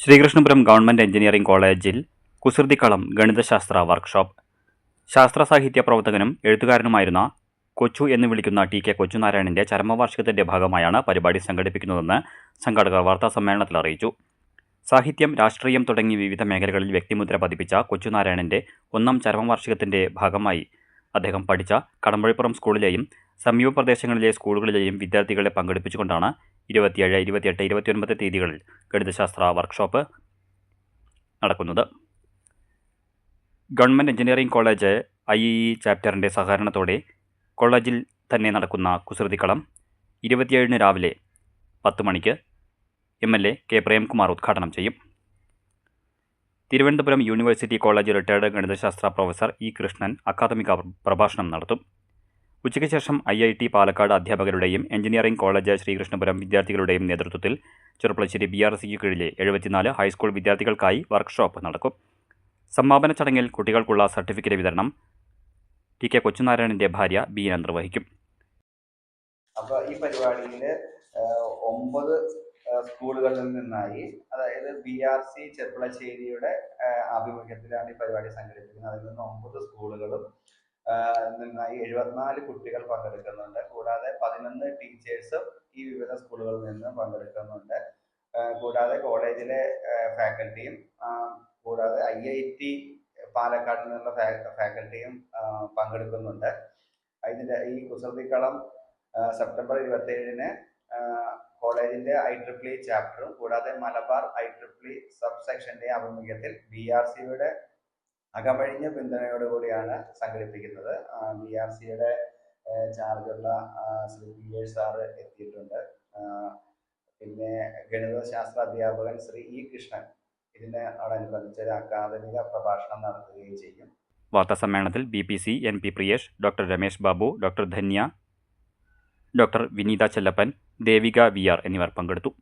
Sreekrishnapuram government engineering കോളേജിൽ കുസൃതിക്കളം ഗണിതശാസ്ത്ര workshop. ശാസ്ത്ര സാഹിത്യ പ്രവർത്തകനും എഴുത്തുകാരനുമായിരുന്ന കൊച്ചു എന്ന് വിളിക്കുന്ന ടി.കെ. കൊച്ചുനാരായണന്റെ ചരമവാർഷികത്തിന്റെ ഭാഗമായാണ് പരിപാടി സംഘടിപ്പിക്കുന്നതെന്ന് സംഘാടകർ വാർത്താസമ്മേളനത്തിൽ അറിയിച്ചു. സാഹിത്യം, രാഷ്ട്രീയം തുടങ്ങി വിവിധ മേഖലകളിൽ വ്യക്തിമുദ്ര പതിപ്പിച്ച കൊച്ചുനാരായണന്റെ ഒന്നാം ചരമവാർഷികത്തിന്റെ ഭാഗമായി അദ്ദേഹം പഠിച്ച കടമ്പഴിപ്പുറം സ്കൂളിലെയും സമീപ പ്രദേശങ്ങളിലെ സ്കൂളുകളിലെയും വിദ്യാർത്ഥികളെ പങ്കെടുപ്പിച്ചുകൊണ്ടാണ് 27, 28, 29 തീയതികളിൽ ഗണിതശാസ്ത്ര വർക്ക്ഷോപ്പ് നടക്കുന്നത്. ഗവൺമെന്റ് എഞ്ചിനീയറിംഗ് കോളേജ് IEE ചാപ്റ്ററിന്റെ സഹകരണത്തോടെ കോളേജിൽ തന്നെ നടക്കുന്ന കുസൃതിക്കളം 27 രാവിലെ 10 മണിക്ക് MLA K. പ്രേംകുമാർ ഉദ്ഘാടനം ചെയ്യും. തിരുവനന്തപുരം യൂണിവേഴ്സിറ്റി കോളേജ് റിട്ടയർഡ് ഗണിതശാസ്ത്ര പ്രൊഫസർ E. കൃഷ്ണൻ അക്കാദമിക പ്രഭാഷണം നടത്തും. ഉച്ചയ്ക്ക് ശേഷം IIT പാലക്കാട് അധ്യാപകരുടെയും എഞ്ചിനീയറിംഗ് കോളേജ് ശ്രീകൃഷ്ണപുരം വിദ്യാർത്ഥികളുടെയും നേതൃത്വത്തിൽ ചെറുപ്പളശ്ശേരി BRCക്ക് കീഴിലെ 74 ഹൈസ്കൂൾ വിദ്യാർത്ഥികൾക്കായി വർക്ക്ഷോപ്പ് നടക്കും. സമാപന ചടങ്ങിൽ കുട്ടികൾക്കുള്ള സർട്ടിഫിക്കറ്റ് വിതരണം ടി.കെ. കൊച്ചുനാരായണന്റെ ഭാര്യ B. നിർവഹിക്കും. അപ്പോൾ ഈ പരിപാടിയിൽ 9 സ്കൂളുകളിൽ നിന്നായി, അതായത് BRC ചെറുപ്പളശ്ശേരിയുടെ ആഭിമുഖ്യത്തിലാണ് ഈ പരിപാടി സംഘടിപ്പിക്കുന്നത്. അതിൽ നിന്ന് 9 സ്കൂളുകളും നിന്നായി 74 കുട്ടികൾ പങ്കെടുക്കുന്നുണ്ട്. കൂടാതെ 11 ടീച്ചേഴ്സും ഈ വിവിധ സ്കൂളുകളിൽ നിന്ന് പങ്കെടുക്കുന്നുണ്ട്. കൂടാതെ കോളേജിലെ ഫാക്കൽറ്റിയും കൂടാതെ IIT പാലക്കാട് നിന്നുള്ള ഫാക്കൽറ്റിയും പങ്കെടുക്കുന്നുണ്ട്. ഈ കുസൃതിക്കളം സെപ്റ്റംബർ 27-ന് കോളേജിന്റെ IEEE ചാപ്റ്ററും കൂടാതെ മലബാർ IEEE സബ് സെക്ഷന്റെ ആഭിമുഖ്യത്തിൽ BRCയുടെ അകമഴിഞ്ഞ പിന്തുണയോടുകൂടിയാണ് സംഘടിപ്പിക്കുന്നത്. BRCയുടെ ചാർജുള്ള ശ്രീ PA സാറ് എത്തിയിട്ടുണ്ട്. പിന്നെ ഗണിതശാസ്ത്ര അധ്യാപകൻ ശ്രീ E. കൃഷ്ണൻ ഇതിനോടനുബന്ധിച്ച് ഒരു അക്കാദമിക പ്രഭാഷണം നടത്തുകയും ചെയ്യും. വാർത്താസമ്മേളനത്തിൽ BPC NP Priyesh, doctor Ramesh Babu, doctor Dhanya, doctor Vineetha Chellappan, Devika VR എന്നിവർ പങ്കെടുത്തു.